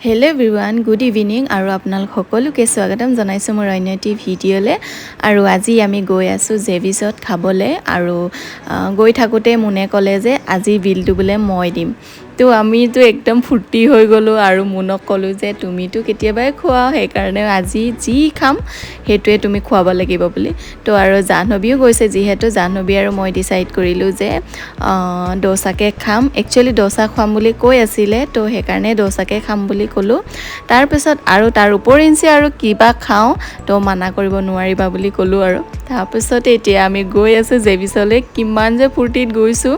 hello' everyone good evening আৰু আপোনালোক সকলোকে স্বাগতম জনাইছোঁ মোৰ অন্য এটি ভিডিঅ'লৈ আৰু আজি আমি গৈ আছোঁ জেভিছত খাবলৈ আৰু গৈ থাকোঁতে মুনে ক'লে যে আজি বিলটো বোলে মই দিম তো আমিতো একদম ফূৰ্তি হৈ গ'লোঁ আৰু মুনক ক'লোঁ যে তুমিতো কেতিয়াবাই খোৱা সেইকাৰণে আজি যি খাম সেইটোৱে তুমি খুৱাব লাগিব বুলি তো আৰু জাহ্নৱীও গৈছে যিহেতু জাহ্নৱী আৰু মই ডিচাইড কৰিলোঁ যে ডোচাকে খাম একচুৱেলি ডোচা খুৱাম বুলি কৈ আছিলে তো সেইকাৰণে ডোচাকে খাম বুলি ক'লোঁ তাৰপিছত আৰু তাৰ উপৰিঞ্চি আৰু কিবা খাওঁ তো মানা কৰিব নোৱাৰিবা বুলি ক'লোঁ আৰু তাৰপিছত এতিয়া আমি গৈ আছোঁ জেভিছলৈ কিমান যে ফূৰ্তিত গৈছোঁ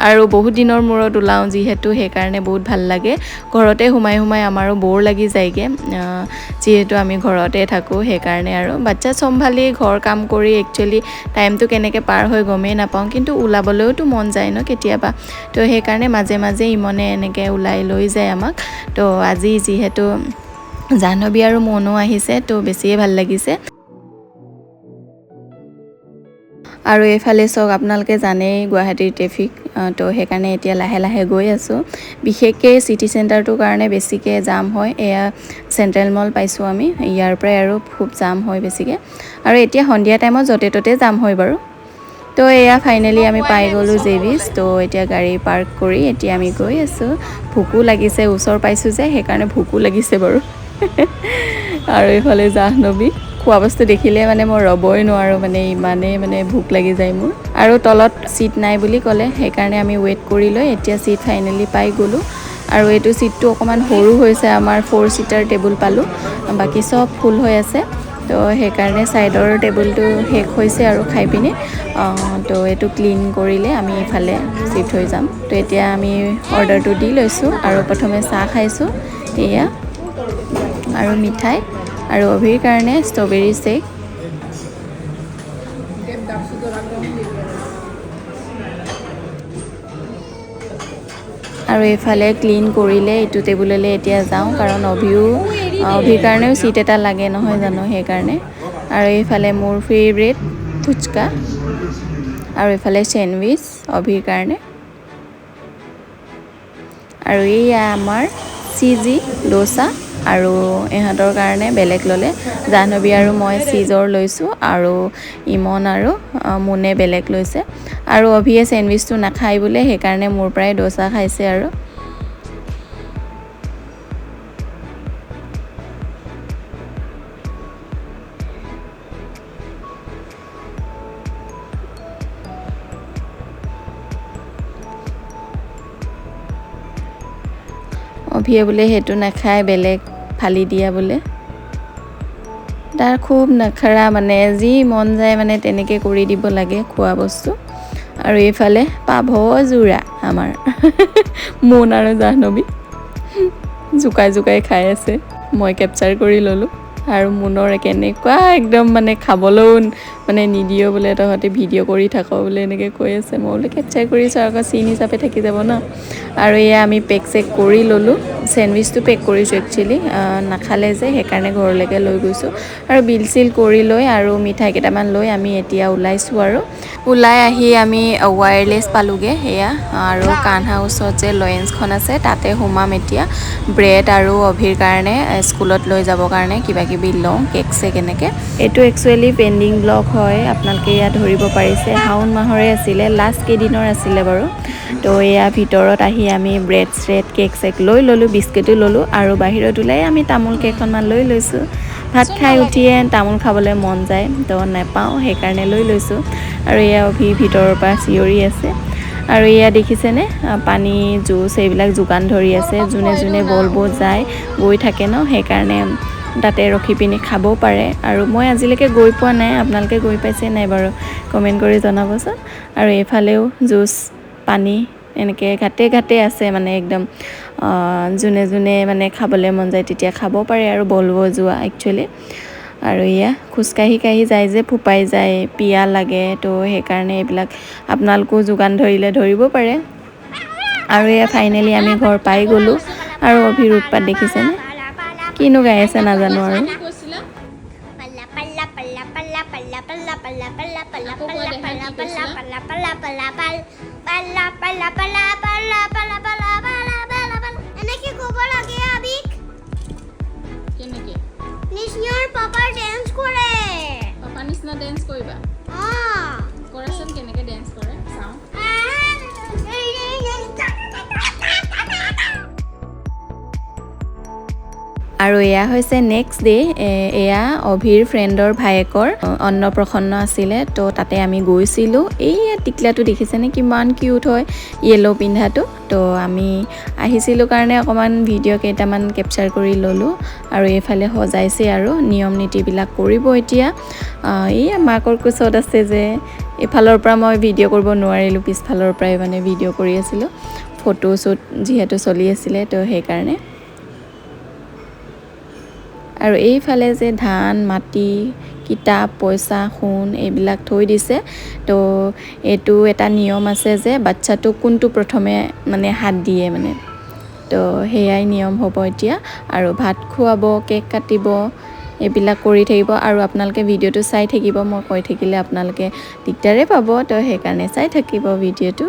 আৰু বহুত দিনৰ মূৰত ওলাওঁ যিহেতু সেইকাৰণে বহুত ভাল লাগে ঘৰতে সোমাই সোমাই আমাৰো বৰ লাগি যায়গৈ যিহেতু আমি ঘৰতে থাকোঁ সেইকাৰণে আৰু বাচ্চা চম্ভালি ঘৰ কাম কৰি একচুৱেলি টাইমটো কেনেকৈ পাৰ হৈ গমেই নাপাওঁ কিন্তু ওলাবলৈওতো মন যায় ন কেতিয়াবা তো সেইকাৰণে মাজে মাজে ইমনে এনেকৈ ওলাই লৈ যায় আমাক তো আজি যিহেতু জাহ্নৱী আৰু মনো আহিছে তো বেছিয়ে ভাল লাগিছে আৰু এইফালে চাওক আপোনালোকে জানেই গুৱাহাটীৰ ট্ৰেফিক তো সেইকাৰণে এতিয়া লাহে লাহে গৈ আছোঁ বিশেষকৈ চিটি চেণ্টাৰটোৰ কাৰণে বেছিকৈ জাম হয় এয়া চেণ্ট্ৰেল মল পাইছোঁ আমি ইয়াৰ পৰাই আৰু খুব জাম হয় বেছিকৈ আৰু এতিয়া সন্ধিয়া টাইমত য'তে ত'তে জাম হয় বাৰু তো এয়া ফাইনেলি আমি পাই গ'লোঁ জেভিছ তো এতিয়া গাড়ী পাৰ্ক কৰি এতিয়া আমি গৈ আছোঁ ভোকো লাগিছে ওচৰ পাইছোঁ যে সেইকাৰণে ভোকো লাগিছে বাৰু আৰু এইফালে জাহ্নৱী খোৱা বস্তু দেখিলে মানে মই ৰ'বই নোৱাৰোঁ মানে ইমানেই মানে ভোক লাগি যায় মোৰ আৰু তলত চিট নাই বুলি ক'লে সেইকাৰণে আমি ৱেইট কৰি লৈ এতিয়া চিট ফাইনেলি পাই গ'লোঁ আৰু এইটো চিটটো অকণমান সৰু হৈছে আমাৰ 4 ছিটাৰ টেবুল পালোঁ বাকী চব ফুল হৈ আছে তো সেইকাৰণে ছাইডৰ টেবুলটো শেষ হৈছে আৰু খাই পিনে তো এইটো ক্লিন কৰিলে আমি ইফালে চিফ্ট হৈ যাম তো এতিয়া আমি অৰ্ডাৰটো দি লৈছোঁ আৰু প্ৰথমে চাহ খাইছোঁ এয়া আৰু মিঠাই আৰু অভিৰ কাৰণে ষ্ট্ৰবেৰী শ্বেক আৰু এইফালে ক্লিন কৰিলে এইটো টেবুললৈ এতিয়া যাওঁ কাৰণ অভিৰ কাৰণেও চিট এটা লাগে নহয় জানো সেইকাৰণে আৰু এইফালে মোৰ ফেভৰেট ফুচকা আৰু এইফালে চেণ্ডউইচ অভিৰ কাৰণে আৰু এইয়া আমাৰ চিজি ডোচা আৰু ইহঁতৰ কাৰণে বেলেগ ল'লে জাহ্নৱী আৰু মই চিজৰ লৈছোঁ আৰু ইমন আৰু মুনে বেলেগ লৈছে আৰু অভিয়ে চেণ্ডউইচটো নাখায় বোলে সেইকাৰণে মোৰ পৰাই ডোচা খাইছে আৰু অভিয়ে বোলে সেইটো নাখায় বেলেগ ফালি দিয়া বোলে তাৰ খুব নাখাৰা মানে যি মন যায় মানে তেনেকৈ কৰি দিব লাগে খোৱা বস্তু আৰু এইফালে পাভ যোৰা আমাৰ মুন আৰু জাহ্নৱী জোকাই জোকাই খাই আছে মই কেপচাৰ কৰি ল'লোঁ আৰু মুনৰ কেনেকুৱা একদম মানে খাবলৈও মানে নিদিয়ে বোলে তহঁতে ভিডিঅ' কৰি থাক বোলে এনেকৈ কৈ আছে মই বোলে কেপচাৰ কৰিছোঁ আকৌ চিন হিচাপে থাকি যাব ন আৰু এয়া আমি পেক চেক কৰি ল'লোঁ চেণ্ডউইচটো পেক কৰিছোঁ একচুৱেলি নাখালে যে সেইকাৰণে ঘৰলৈকে লৈ গৈছোঁ আৰু বিল চিল কৰি লৈ আৰু মিঠাই কেইটামান লৈ আমি এতিয়া ওলাইছোঁ আৰু ওলাই আহি আমি ৱায়াৰলেছ পালোঁগৈ সেয়া আৰু কানহা ওচৰত যে লয়েন্সখন আছে তাতে সোমাম এতিয়া ব্ৰেড আৰু অভিৰ কাৰণে স্কুলত লৈ যাবৰ কাৰণে কিবা কিবি লওঁ কেক চেক এনেকৈ এইটো একচুৱেলি পেণ্ডিং ব্লগ হয় আপোনালোকে ইয়াত ধৰিব পাৰিছে শাওণ মাহৰে আছিলে লাষ্ট কেইদিনৰ আছিলে বাৰু তো এয়া ভিতৰত আহি আমি ব্ৰেড শ্ৰেড কেক চেক লৈ ল'লোঁ বিস্কুটো ল'লোঁ আৰু বাহিৰত ওলাই আমি তামোল কেইখনমান লৈ লৈছোঁ ভাত খাই উঠিয়ে তামোল খাবলৈ মন যায় তো নাপাওঁ সেইকাৰণে লৈ লৈছোঁ আৰু এয়া ভিতৰৰ পৰা চিঞৰি আছে আৰু এয়া দেখিছেনে পানী জুচ এইবিলাক যোগান ধৰি আছে যোনে যোনে বলব যায় গৈ থাকে ন সেইকাৰণে তাতে ৰখি পিনি খাবও পাৰে আৰু মই আজিলৈকে গৈ পোৱা নাই আপোনালোকে গৈ পাইছে নাই বাৰু কমেণ্ট কৰি জনাবচোন আৰু এইফালেও জুচ পানী এনেকৈ ঘাটে ঘাটে আছে মানে একদম যোনে যোনে মানে খাবলৈ মন যায় তেতিয়া খাব পাৰে আৰু বলব যোৱা একচুৱেলি আৰু এয়া খোজকাঢ়ি কাঢ়ি যায় যে ফোপাই যায় পিয়া লাগে তো সেইকাৰণে এইবিলাক আপোনালোকেও যোগান ধৰিলে ধৰিব পাৰে আৰু এয়া ফাইনেলি আমি ঘৰ পাই গ'লোঁ আৰু অভিৰ উৎপাত দেখিছেনে কিনো গাই আছে নাজানো আৰু ডেন্স কৰিবা কৰাচোন কেনেকৈ ডেন্স কৰে চাওঁ আৰু এয়া হৈছে নেক্সট ডে এয়া অভিৰ ফ্ৰেণ্ডৰ ভায়েকৰ অন্নপ্ৰসন্ন আছিলে তো তাতে আমি গৈছিলোঁ এইয়া টিকলাটো দেখিছেনে কিমান কিউট হয় য়েলো পিন্ধাটো তো আমি আহিছিলোঁ কাৰণে অকণমান ভিডিঅ' কেইটামান কেপচাৰ কৰি ল'লোঁ আৰু এইফালে সজাইছে আৰু নিয়ম নীতিবিলাক কৰিব এতিয়া এইয়া মাকৰ কোচত আছে যে এইফালৰ পৰা মই ভিডিঅ' কৰিব নোৱাৰিলোঁ পিছফালৰ পৰাই মানে ভিডিঅ' কৰি আছিলোঁ ফটো শ্বুট যিহেতু চলি আছিলে তো সেইকাৰণে আৰু এইফালে যে ধান মাটি কিতাপ পইচা সোণ এইবিলাক থৈ দিছে তো এইটো এটা নিয়ম আছে যে বাচ্চাটো কোনটো প্ৰথমে মানে হাত দিয়ে মানে তো সেয়াই নিয়ম হ'ব এতিয়া আৰু ভাত খুৱাব কেক কাটিব এইবিলাক কৰি থাকিব আৰু আপোনালোকে ভিডিঅ'টো চাই থাকিব মই কৈ থাকিলে আপোনালোকে দিগদাৰে পাব তো সেইকাৰণে চাই থাকিব ভিডিঅ'টো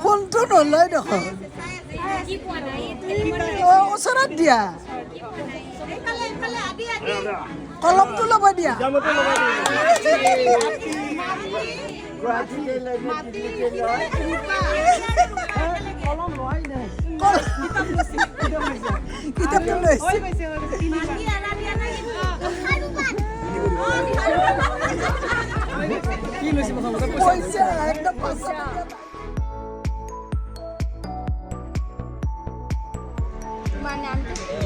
ফোনটো নলয় দেখোন ওচৰত দিয়া কলমটো ল'ব দিয়া কিতাপটো লৈছে পইচা একদম পইচা তোমার নামটা কি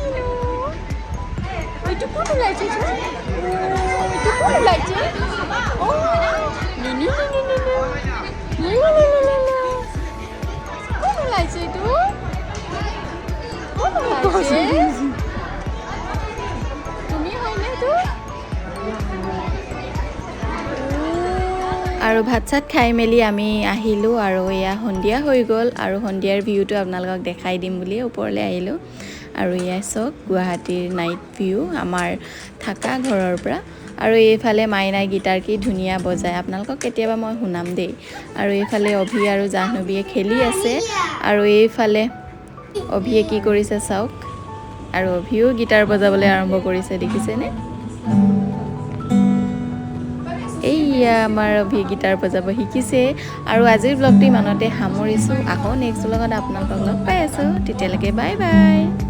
ওইটা কোন লাগছে ওইটা কোন লাগছে ও নি কোন লাগছে তো কোন লাগছে তুমি হয় না তো আৰু ভাত চাত খাই মেলি আমি আহিলোঁ আৰু এয়া সন্ধিয়া হৈ গ'ল আৰু সন্ধিয়াৰ ভিউটো আপোনালোকক দেখাই দিম বুলি ওপৰলৈ আহিলোঁ আৰু এয়া চাওক গুৱাহাটীৰ নাইট ভিউ আমাৰ থাকা ঘৰৰ পৰা আৰু এইফালে মাইনাই গীটাৰ কি ধুনীয়া বজায় আপোনালোকক কেতিয়াবা মই শুনাম দেই আৰু এইফালে অভি আৰু জাহ্নৱীয়ে খেলি আছে আৰু এইফালে অভিয়ে কি কৰিছে চাওক আৰু অভিও গীটাৰ বজাবলৈ আৰম্ভ কৰিছে দেখিছেনে এইয়া আমাৰ অভি গীটাৰ বজাব শিকিছে আৰু আজিৰ ব্লগটো ইমানতে সামৰিছোঁ আকৌ নেক্সট ব্লগত আপোনালোকক লগ পাই আছোঁ তেতিয়ালৈকে বাই বাই